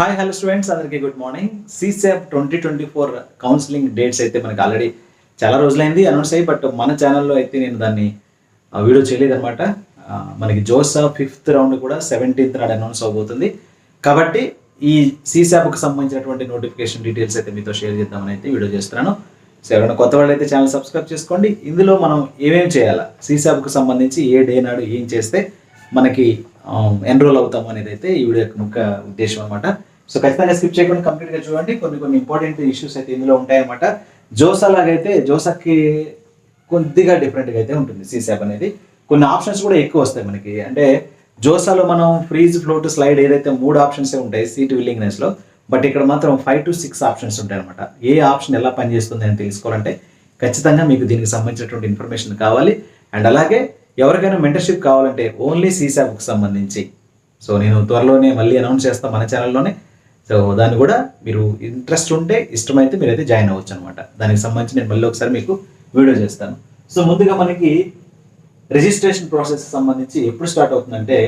Hi hello students, అందరికీ good morning. సిసాప్ 2024 counselling dates అయితే మనకి ఆల్రెడీ చాలా రోజులైంది అనౌన్స్ అయ్యి, బట్ మన ఛానల్లో అయితే నేను దాన్ని వీడియో చేయలేదు అనమాట. మనకి జోసా 5th రౌండ్ కూడా 17th నాడు అనౌన్స్ అవబోతుంది. కాబట్టి ఈ సిసాప్కి సంబంధించినటువంటి నోటిఫికేషన్ డీటెయిల్స్ అయితే మీతో షేర్ చేద్దామని అయితే వీడియో చేస్తున్నాను. సో ఎవరైనా కొత్త వాళ్ళు అయితే ఛానల్ సబ్స్క్రైబ్ చేసుకోండి. ఇందులో మనం ఏమేమి చేయాలా, సిసాప్కి సంబంధించి ఏ డే నాడు ఏం చేస్తే మనకి ఎన్రోల్ అవుతాము అనేది అయితే ఈ వీడియో యొక్క ముఖ్య ఉద్దేశం అనమాట. సో ఖచ్చితంగా స్కిప్ చేయకుండా కంప్లీట్గా చూడండి. కొన్ని ఇంపార్టెంట్ ఇష్యూస్ అయితే ఇందులో ఉంటాయన్నమాట. జోసా లాగైతే జోసాకి కొద్దిగా డిఫరెంట్గా అయితే ఉంటుంది సిసాప్ అనేది. కొన్ని ఆప్షన్స్ కూడా ఎక్కువ వస్తాయి మనకి. అంటే జోసాలో మనం ఫ్రీజ్, ఫ్లోట్, స్లైడ్ ఏదైతే 3 ఆప్షన్సే ఉంటాయి సీట్ విల్లింగ్నెస్లో, బట్ ఇక్కడ మాత్రం 5 to 6 ఆప్షన్స్ ఉంటాయి అనమాట. ఏ ఆప్షన్ ఎలా పనిచేస్తుంది అని తెలుసుకోవాలంటే ఖచ్చితంగా మీకు దీనికి సంబంధించినటువంటి ఇన్ఫర్మేషన్ కావాలి. అండ్ అలాగే ఎవరికైనా మెంటర్షిప్ కావాలంటే ఓన్లీ సిసాప్కి సంబంధించి సో నేను త్వరలోనే మళ్ళీ అనౌన్స్ చేస్తాను మన ఛానల్లోనే. సో దాన్ని కూడా మీరు ఇంట్రెస్ట్ ఉంటే, ఇష్టమైతే మీరైతే జాయిన్ అవ్వచ్చు అనమాట. దానికి సంబంధించి నేను మళ్ళీ ఒకసారి మీకు వీడియో చేస్తాను. సో ముందుగా మనకి రిజిస్ట్రేషన్ ప్రాసెస్ సంబంధించి ఎప్పుడు స్టార్ట్ అవుతుందంటే,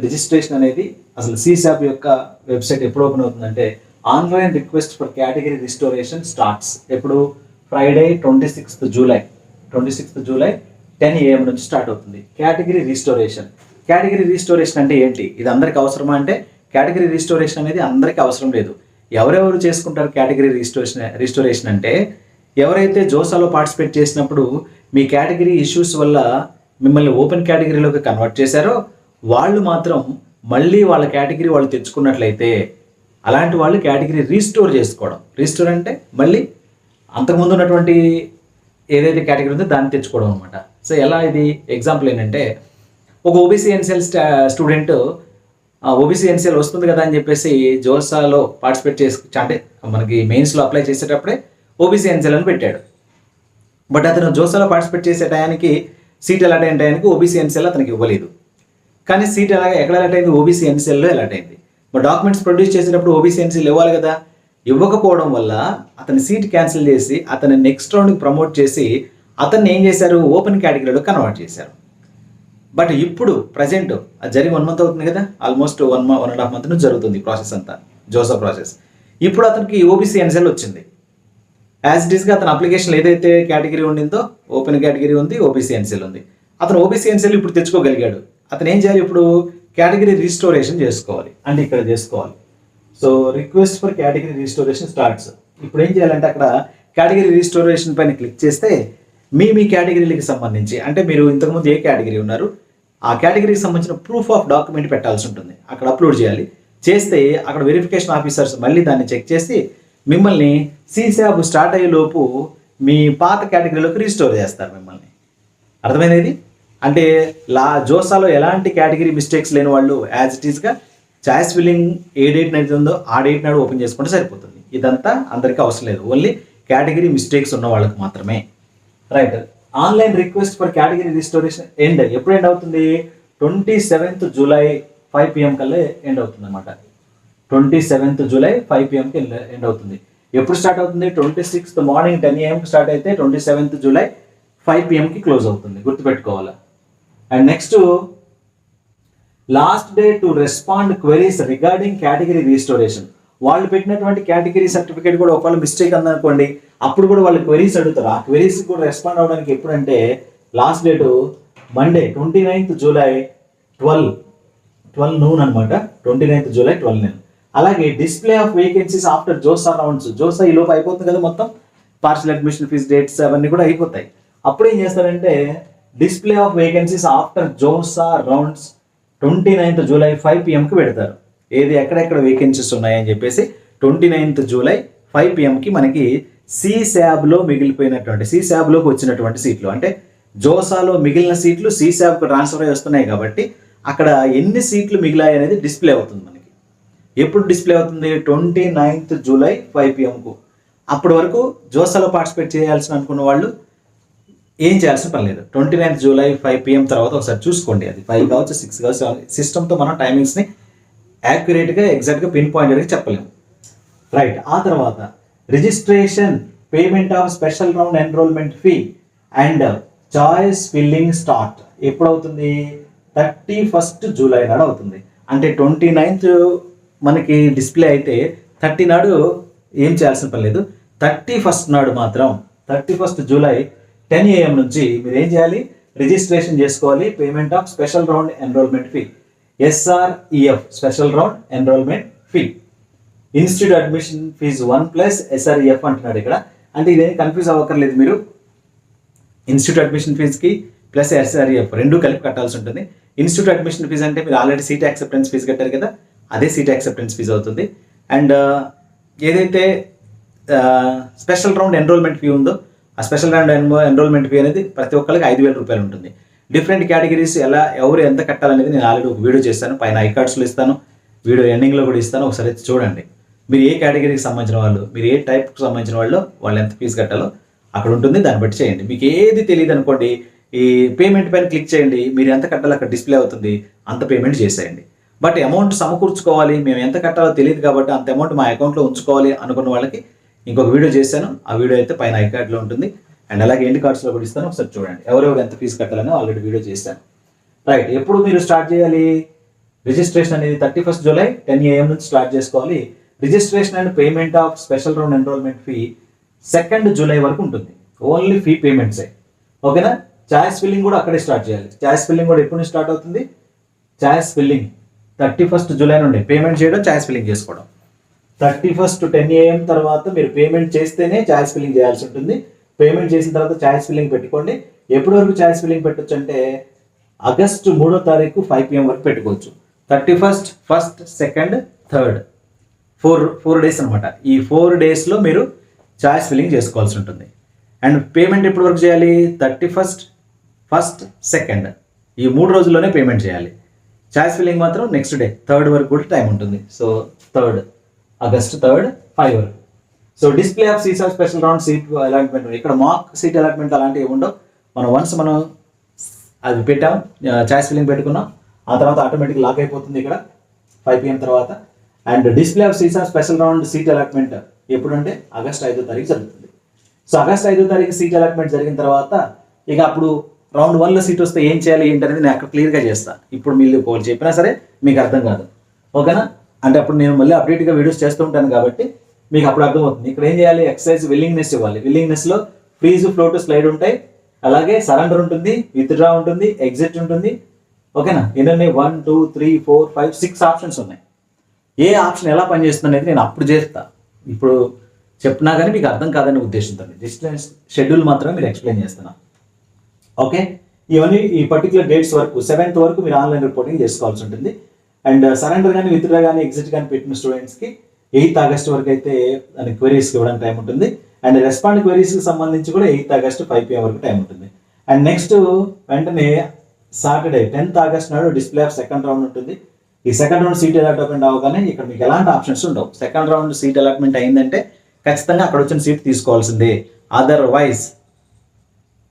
రిజిస్ట్రేషన్ అనేది అసలు సిసాప్ యొక్క వెబ్సైట్ ఎప్పుడు ఓపెన్ అవుతుందంటే, online request for category restoration starts ఎప్పుడు ఫ్రైడే 26th జూలై 10 AM నుంచి స్టార్ట్ అవుతుంది. కేటగిరీ రిస్టోరేషన్ అంటే ఏంటి, ఇది అందరికి అవసరమా అంటే, కేటగిరీ రిస్టోరేషన్ అనేది అందరికీ అవసరం లేదు. ఎవరెవరు చేసుకుంటారు కేటగిరీ రిస్టోరేషన్ అంటే, ఎవరైతే జోసాలో పార్టిసిపేట్ చేసినప్పుడు మీ కేటగిరీ ఇష్యూస్ వల్ల మిమ్మల్ని ఓపెన్ కేటగిరీలోకి కన్వర్ట్ చేశారో వాళ్ళు మాత్రం మళ్ళీ వాళ్ళ కేటగిరీ వాళ్ళు తెచ్చుకున్నట్లయితే, అలాంటి వాళ్ళు కేటగిరీ రీస్టోర్ చేసుకోవడం. రీస్టోర్ అంటే మళ్ళీ అంతకుముందు ఉన్నటువంటి ఏదైతే కేటగిరీ ఉందో దాన్ని తెచ్చుకోవడం అనమాట. సో ఎలా, ఇది ఎగ్జాంపుల్ ఏంటంటే, ఒక OBC NCL student OBC NCL వస్తుంది కదా అని చెప్పేసి జోసాలో పార్టిసిపేట్ అంటే మనకి మెయిన్స్లో అప్లై చేసేటప్పుడే ఓబీసీ ఎన్సీఎల్ అని పెట్టాడు. బట్ అతను జోసాలో పార్టిసిపేట్ చేసే టయానికి సీట్ అలాట్ అయిన టయానికి ఓబీసీ ఎన్సీఎల్ అతనికి ఇవ్వలేదు. కానీ సీట్ ఎక్కడ అలాట్ అయింది, ఓబీసీ ఎన్సీఎల్లో అలాట్ అయింది. మరి డాక్యుమెంట్స్ ప్రొడ్యూస్ చేసేటప్పుడు ఓబీసీ ఎన్సీఎల్ ఇవ్వాలి కదా. ఇవ్వకపోవడం వల్ల అతని సీట్ క్యాన్సిల్ చేసి అతన్ని నెక్స్ట్ రౌండ్కి ప్రమోట్ చేసి అతన్ని ఏం చేశారు, ఓపెన్ కేటగిరీలో కన్వర్ట్ చేశారు. బట్ ఇప్పుడు ప్రజెంట్ అది జరిగి 1 month అవుతుంది కదా, ఆల్మోస్ట్ 1.5 month నుంచి జరుగుతుంది ప్రాసెస్ అంతా, జోసా ప్రాసెస్. ఇప్పుడు అతనికి ఓబీసీ ఎన్సీఎల్ వచ్చింది. యాజ్ ఇట్ ఈస్గా అతని అప్లికేషన్ ఏదైతే కేటగిరీ ఉండిందో, ఓపెన్ కేటగిరీ ఉంది, ఓబీసీ ఎన్సీఎల్ ఉంది. అతను ఓబీసీ ఎన్సీఎల్ ఇప్పుడు తెచ్చుకోగలిగాడు. అతను ఏం చేయాలి, ఇప్పుడు కేటగిరీ రీస్టోరేషన్ చేసుకోవాలి. అంటే ఇక్కడ చేసుకోవాలి. So request for category restoration starts. ఇప్పుడు ఏం చేయాలంటే, అక్కడ కేటగిరీ రీస్టోరేషన్ పైన క్లిక్ చేస్తే మీ కేటగిరీలకు సంబంధించి, అంటే మీరు ఇంతకుముందు ఏ కేటగిరీ ఉన్నారు ఆ కేటగిరీకి సంబంధించిన ప్రూఫ్ ఆఫ్ డాక్యుమెంట్ పెట్టాల్సి ఉంటుంది. అక్కడ అప్లోడ్ చేయాలి. చేస్తే అక్కడ వెరిఫికేషన్ ఆఫీసర్స్ మళ్ళీ దాన్ని చెక్ చేసి మిమ్మల్ని సిసాప్ స్టార్ట్ అయ్యే లోపు మీ పాత కేటగిరీలోకి రీస్టోర్ చేస్తారు మిమ్మల్ని. అర్థమైనది అంటే, జోసాలో ఎలాంటి కేటగిరీ మిస్టేక్స్ లేని వాళ్ళు యాజ్ ఇట్ ఈస్గా చాయిస్ ఫిల్లింగ్ ఏ డేట్ అయితే ఉందో ఆ డేట్ నాడు ఓపెన్ చేసుకుంటే సరిపోతుంది. ఇదంతా అందరికీ అవసరం లేదు, ఓన్లీ కేటగిరీ మిస్టేక్స్ ఉన్న వాళ్ళకి మాత్రమే. Right. Online request for category restoration ఎప్పుడు ఎండ్ అవుతుంది, 27th జూలై 5 PM కల్లా ఎండ్ అవుతుంది అనమాట. 27th జూలై 5 PM కి ఎండ్ అవుతుంది. ఎప్పుడు స్టార్ట్ అవుతుంది, 26th మార్నింగ్ 10 AM స్టార్ట్ అయితే 27th జూలై 5 PM కి క్లోజ్ అవుతుంది, గుర్తుపెట్టుకోవాలి. And next, last day to respond queries regarding category restoration. వాళ్ళు పెట్టినటువంటి కేటగిరీ సర్టిఫికేట్ కూడా ఒకవేళ మిస్టేక్ అందనుకోండి, అప్పుడు కూడా వాళ్ళు క్వెరీస్ అడుగుతారు. ఆ క్వెరీస్ కూడా రెస్పాండ్ అవ్వడానికి ఎప్పుడంటే, last date Monday 29th July 12 noon అనమాట. 29th July 12 noon. అలాగే display of vacancies after JoSAA rounds. JoSAA ఈ లోపు అయిపోతుంది కదా, మొత్తం పార్షల్ అడ్మిషన్ ఫీజ్ డేట్స్ అవన్నీ కూడా అయిపోతాయి. అప్పుడు ఏం చేస్తారంటే, display of vacancies after JoSAA rounds 29th July 5 PM కి పెడతారు. ఏది ఎక్కడెక్కడ వేకెన్సీస్ ఉన్నాయని చెప్పేసి 29th జూలై 5 PM కి మనకి సిసాబ్లో మిగిలిపోయినటువంటి, సిసాబ్లోకి వచ్చినటువంటి సీట్లు, అంటే జోసాలో మిగిలిన సీట్లు సిసాబ్కి ట్రాన్స్ఫర్ అయ్యి వస్తున్నాయి కాబట్టి అక్కడ ఎన్ని సీట్లు మిగిలాయి అనేది డిస్ప్లే అవుతుంది మనకి. ఎప్పుడు డిస్ప్లే అవుతుంది, 29th జూలై 5 PM కు. అప్పటి వరకు జోసాలో పార్టిసిపేట్ చేయాల్సిన అనుకున్న వాళ్ళు ఏం చేయాల్సిన పని లేదు. 29th జూలై 5 PM తర్వాత ఒకసారి చూసుకోండి. అది 5 కావచ్చు, 6 కావచ్చు. సిస్టమ్తో మనం టైమింగ్స్ని యాక్యురేట్గా ఎగ్జాక్ట్గా పిన్ పాయింట్గా చెప్పలేము. రైట్. ఆ తర్వాత registration, payment of special round enrolment fee and choice filling start ఎప్పుడు అవుతుంది, 31st జూలై నాడు అవుతుంది. అంటే 29th మనకి డిస్ప్లే అయితే 30 నాడు ఏం చేయాల్సిన పని లేదు. 31st నాడు మాత్రం 31st జూలై 10 AM నుంచి మీరు ఏం చేయాలి, రిజిస్ట్రేషన్ చేసుకోవాలి. Payment of special round enrolment fee, SREF special round enrolment fee. Institute admission fees 1 + SREF అంటున్నాడు ఇక్కడ. అంటే ఇదేం కన్ఫ్యూజ్ అవ్వక్కర్లేదు మీరు. ఇన్స్టిట్యూట్ అడ్మిషన్ ఫీజుకి ప్లస్ SREF రెండు కలిపి కట్టాల్సి ఉంటుంది. ఇన్స్టిట్యూట్ అడ్మిషన్ ఫీజు అంటే మీరు ఆల్రెడీ సీట్ యాక్సెప్టెన్స్ ఫీజు కట్టారు కదా, అదే సీట్ యాక్సెప్టెన్స్ ఫీజు అవుతుంది. అండ్ ఏదైతే స్పెషల్ రౌండ్ ఎన్రోల్మెంట్ ఫీ ఉందో ఆ స్పెషల్ రౌండ్ ఎన్రోల్మెంట్ ఫీ అనేది ప్రతి ఒక్కరికి 5,000 రూపాయలు ఉంటుంది. డిఫరెంట్ కేటగిరీస్ ఎవరు ఎంత కట్టాలనేది నేను ఆల్రెడీ ఒక వీడియో చేస్తాను, పైన ఐకార్డ్స్లో ఇస్తాను, వీడియో ఎండింగ్లో కూడా ఇస్తాను, ఒకసారి చూడండి. మీరు ఏ కేటగిరీకి సంబంధించిన వాళ్ళు, మీరు ఏ టైప్కి సంబంధించిన వాళ్ళు ఎంత ఫీజు కట్టాలో అక్కడ ఉంటుంది, దాన్ని బట్టి చేయండి. మీకు ఏది తెలియదు అనుకోండి, ఈ పేమెంట్ పైన క్లిక్ చేయండి, మీరు ఎంత కట్టాలో అక్కడ డిస్ప్లే అవుతుంది, అంత పేమెంట్ చేసేయండి. బట్ అమౌంట్ సమకూర్చుకోవాలి, మేము ఎంత కట్టాలో తెలియదు కాబట్టి అంత అమౌంట్ మా అకౌంట్లో ఉంచుకోవాలి అనుకున్న వాళ్ళకి ఇంకొక వీడియో చేశాను, ఆ వీడియో అయితే పైన ఐకార్డ్లో ఉంటుంది. అండ్ అలాగే ఎండ్ కార్డ్స్లో కూడా ఇస్తాను, ఒకసారి చూడండి. ఎవరెవరు ఎంత ఫీజు కట్టాలని ఆల్రెడీ వీడియో చేశాను. రైట్, ఎప్పుడు మీరు స్టార్ట్ చేయాలి రిజిస్ట్రేషన్ అనేది? 31st జూలై 10 AM నుంచి స్టార్ట్ చేసుకోవాలి. Registration and payment of special round enrolment fee 2nd July వరకు ఉంటుంది. ఓన్లీ ఫీ పేమెంట్సే, ఓకేనా? చాయిస్ ఫిల్లింగ్ కూడా అక్కడే స్టార్ట్ చేయాలి. చాయిస్ ఫిల్లింగ్ కూడా ఎప్పుడు స్టార్ట్ అవుతుంది? చాయిస్ ఫిల్లింగ్ 31st జూలై నుండి పేమెంట్ చేయడం, చాయిస్ ఫిల్లింగ్ చేసుకోవడం. 31st 10 AM తర్వాత మీరు పేమెంట్ చేస్తేనే చాయిస్ ఫిల్లింగ్ చేయాల్సి ఉంటుంది. పేమెంట్ చేసిన తర్వాత చాయిస్ ఫిల్లింగ్ పెట్టుకోండి. ఎప్పటి వరకు చాయిస్ ఫిల్లింగ్ పెట్టొచ్చు అంటే ఆగస్టు 3వ తారీఖు 5 PM వరకు పెట్టుకోవచ్చు. 31st, 1st, 2nd, 3rd 4 days అనమాట. ఈ 4 డేస్లో మీరు చాయిస్ ఫిల్లింగ్ చేసుకోవాల్సి ఉంటుంది. అండ్ పేమెంట్ ఎప్పటి వరకు చేయాలి? 31st, 1st, 2nd ఈ 3 రోజుల్లోనే పేమెంట్ చేయాలి. చాయిస్ ఫిల్లింగ్ మాత్రం నెక్స్ట్ డే 3rd వరకు కూడా టైం ఉంటుంది. సో 3rd ఆగస్ట్ 3rd 5 వరకు. So display of seats of special round seat allotment, ఇక్కడ మాక్ సీట్ అలాట్మెంట్ అలాంటివి ఉండవు. మనం అది పెట్టాం, చాయిస్ ఫిల్లింగ్ పెట్టుకున్నాం, ఆ తర్వాత ఆటోమేటిక్ లాక్ అయిపోతుంది ఇక్కడ 5 PM తర్వాత. And display of seats of special round seat allotment ఎప్పుడంటే ఆగస్ట్ 5వ తారీఖు జరుగుతుంది. సో ఆగస్ట్ 5వ తారీఖు సీట్ అలాట్మెంట్ జరిగిన తర్వాత ఇక అప్పుడు రౌండ్ 1లో సీట్ వస్తే ఏం చేయాలి ఏంటి అనేది నేను అక్కడ క్లియర్గా చేస్తాను. ఇప్పుడు మీరు ఒకళ్ళు చెప్పినా సరే మీకు అర్థం కాదు, ఓకేనా? అంటే అప్పుడు నేను మళ్ళీ అప్డేట్గా వీడియోస్ చేస్తూ ఉంటాను కాబట్టి మీకు అప్పుడు అర్థమవుతుంది. ఇక్కడ ఏం చేయాలి? ఎక్సర్సైజ్ విల్లింగ్నెస్ ఇవ్వాలి. విల్లింగ్నెస్లో ఫ్రీజ్, ఫ్లోట్, స్లైడ్ ఉంటాయి, అలాగే సరెండర్ ఉంటుంది, విత్డ్రా ఉంటుంది, ఎగ్జిట్ ఉంటుంది, ఓకేనా? ఎన్ని 1 2 3 4 5 6 ఆప్షన్స్ ఉన్నాయి. ఏ ఆప్షన్ ఎలా పనిచేస్తుంది అనేది నేను అప్పుడు చేస్తా, ఇప్పుడు చెప్పినా కానీ మీకు అర్థం కాదనే ఉద్దేశంతో డిస్టెన్స్ షెడ్యూల్ మాత్రమే మీరు ఎక్స్ప్లెయిన్ చేస్తున్నా, ఓకే? ఇవన్నీ ఈ పర్టికులర్ డేట్స్ వరకు 7th వరకు మీరు ఆన్లైన్ రిపోర్టింగ్ చేసుకోవాల్సి ఉంటుంది. అండ్ సరెండర్ కానీ, విత్డ్రా కానీ, ఎగ్జిట్ కానీ పెట్టిన స్టూడెంట్స్కి 8th ఆగస్ట్ వరకు అయితే దానికి క్వెరీస్కి ఇవ్వడానికి టైం ఉంటుంది. అండ్ రెస్పాండ్ క్వెరీస్కి సంబంధించి కూడా 8th ఆగస్ట్ 5 PM వరకు టైం ఉంటుంది. అండ్ నెక్స్ట్ వెంటనే సాటర్డే 10th ఆగస్ట్ నాడు డిస్ప్లే ఆఫ్ సెకండ్ రౌండ్ ఉంటుంది. ఈ సెకండ్ రౌండ్ సీట్ అలాట్మెంట్ అవగానే ఇక్కడ మీకు ఎలాంటి ఆప్షన్స్ ఉండవు. సెకండ్ రౌండ్ సీట్ అలాట్మెంట్ అయిందంటే ఖచ్చితంగా అక్కడ వచ్చిన సీట్ తీసుకోవాల్సిందే. అదర్వైజ్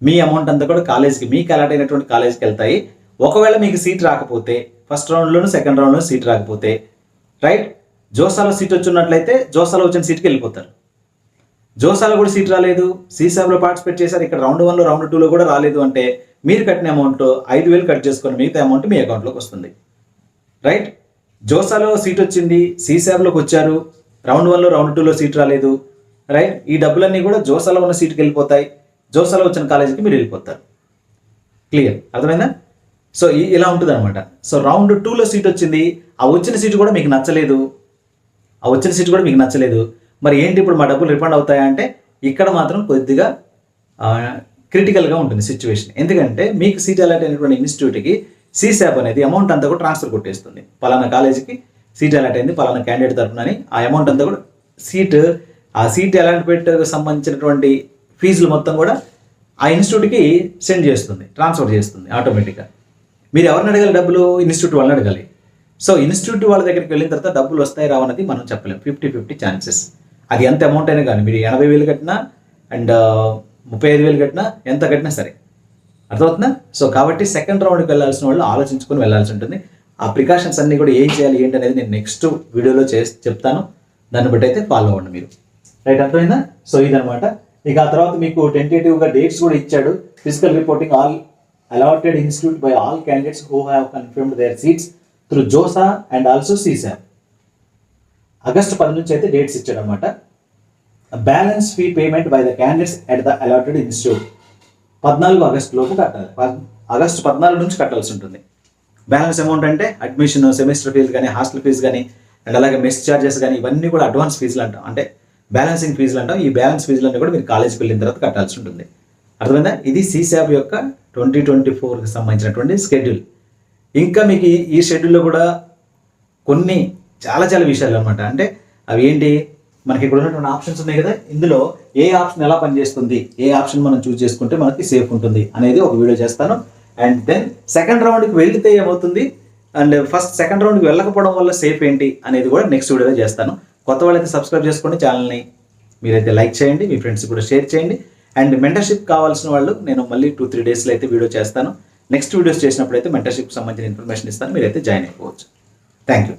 మీ అమౌంట్ అంతా కూడా కాలేజ్కి, మీకు అలాట్ అయినటువంటి కాలేజ్కి వెళ్తాయి. ఒకవేళ మీకు సీట్ రాకపోతే, ఫస్ట్ రౌండ్లోను సెకండ్ రౌండ్లో సీట్ రాకపోతే, రైట్, జోసాలో సీట్ వచ్చినట్లయితే జోసాలో వచ్చిన సీట్కి వెళ్ళిపోతారు. జోసాలో కూడా సీట్ రాలేదు, సీసాబ్లో పార్టిసిపేట్ చేశారు, ఇక్కడ రౌండ్ 1లో రౌండ్ 2లో కూడా రాలేదు అంటే మీరు కట్టిన అమౌంట్ 5,000 కట్ చేసుకొని మిగతా అమౌంట్ మీ అకౌంట్లోకి వస్తుంది, రైట్? జోసాలో సీట్ వచ్చింది, సీసాబ్లోకి వచ్చారు, రౌండ్ 1లో రౌండ్ 2లో సీట్ రాలేదు, రైట్? ఈ డబ్బులన్నీ కూడా జోసాలో ఉన్న సీట్కి వెళ్ళిపోతాయి, జోసాలో వచ్చిన కాలేజీకి మీరు వెళ్ళిపోతారు. క్లియర్, అర్థమైందా? సో ఇలా ఉంటుంది అనమాట. సో రౌండ్ 2లో సీట్ వచ్చింది, ఆ వచ్చిన సీట్ కూడా మీకు నచ్చలేదు, మరి ఏంటి ఇప్పుడు మా డబ్బులు రిఫండ్ అవుతాయా అంటే ఇక్కడ మాత్రం కొద్దిగా క్రిటికల్గా ఉంటుంది సిచ్యువేషన్. ఎందుకంటే మీకు సీట్ అలాట్ అయినటువంటి ఇన్స్టిట్యూట్కి సీసాప్ అనేది అమౌంట్ అంతా కూడా ట్రాన్స్ఫర్ కొట్టేస్తుంది. పలానా కాలేజీకి సీట్ అలాట్ అయింది పలానా క్యాండిడేట్ తరఫునని ఆ అమౌంట్ అంతా కూడా ఆ సీట్ అలాట్మెంట్కి సంబంధించినటువంటి ఫీజులు మొత్తం కూడా ఆ ఇన్స్టిట్యూట్కి సెండ్ చేస్తుంది, ట్రాన్స్ఫర్ చేస్తుంది ఆటోమేటిక్గా. మీరు ఎవరిని అడగాలి? డబ్బులు ఇన్స్టిట్యూట్ వాళ్ళని అడగాలి. సో ఇన్స్టిట్యూట్ వాళ్ళ దగ్గరికి వెళ్ళిన తర్వాత డబ్బులు వస్తాయి రావన్నది మనం చెప్పలేం, 50-50 ఛాన్సెస్. అది ఎంత అమౌంట్ అయినా కానీ మీరు 80,000 కట్టినా అండ్ 35,000 కట్టినా, ఎంత కట్టినా సరే, అర్థమవుతుందా? సో కాబట్టి సెకండ్ రౌండ్కి వెళ్ళాల్సిన వాళ్ళు ఆలోచించుకొని వెళ్ళాల్సి ఉంటుంది. ఆ ప్రికాషన్స్ అన్నీ కూడా ఏం చేయాలి ఏంటి అనేది నేను నెక్స్ట్ వీడియోలో చెప్తాను, దాన్ని బట్టి అయితే ఫాలో అవ్వండి మీరు, రైట్? అర్థమైందా? సో ఇదనమాట. ఇక ఆ తర్వాత మీకు టెంటేటివ్గా డేట్స్ కూడా ఇచ్చాడు. Physical reporting all allotted institute by all candidates who have confirmed their seats through JoSAA and also సీసాప్. August 10 నుంచి అయితే డేట్స్ ఇచ్చాడు అనమాట. Balance fee payment by the candidates at the allotted institute 14 August లోపు కట్టాలి. August 14 నుంచి కట్టాల్సి ఉంటుంది. Balance amount అంటే అడ్మిషన్, సెమిస్టర్ ఫీజు కానీ, హాస్టల్ ఫీజు కానీ, అండ్ అలాగే మెస్ ఛార్జెస్ కానీ, ఇవన్నీ కూడా అడ్వాన్స్ ఫీజులు అంటాం, అంటే బ్యాలెన్సింగ్ ఫీజులు అంటాం. ఈ బ్యాలెన్స్ ఫీజులన్నీ కూడా మీరు కాలేజీకి వెళ్ళిన తర్వాత కట్టాల్సి ఉంటుంది. అర్థమైందా? ఇది CSAB యొక్క 2024కి సంబంధించినటువంటి షెడ్యూల్. ఇంకా మీకు ఈ షెడ్యూల్లో కూడా కొన్ని చాలా విషయాలు అనమాట. అంటే అవి ఏంటి, మనకి ఇక్కడ ఉన్నటువంటి ఆప్షన్స్ ఉన్నాయి కదా, ఇందులో ఏ ఆప్షన్ ఎలా పనిచేస్తుంది, ఏ ఆప్షన్ మనం చూస్ చేసుకుంటే మనకి సేఫ్ ఉంటుంది అనేది ఒక వీడియో చేస్తాను. అండ్ దెన్ సెకండ్ రౌండ్కి వెళ్తే ఏమవుతుంది, అండ్ సెకండ్ రౌండ్కి వెళ్ళకపోవడం వల్ల సేఫ్ ఏంటి అనేది కూడా నెక్స్ట్ వీడియోలో చేస్తాను. కొత్త వాళ్ళైతే సబ్స్క్రైబ్ చేసుకోండి, ఛానల్ని మీరైతే లైక్ చేయండి, మీ ఫ్రెండ్స్ కూడా షేర్ చేయండి. అండ్ మెంటర్షిప్ కావాల్సిన వాళ్ళు నేను మళ్ళీ 2-3 డేస్లో అయితే వీడియో చేస్తాను. నెక్స్ట్ వీడియోస్ చేసినప్పుడు అయితే మెంటర్షిప్కి సంబంధించిన ఇన్ఫర్మేషన్ ఇస్తాను, మీరైతే జాయిన్ అయిపోవచ్చు. Thank you.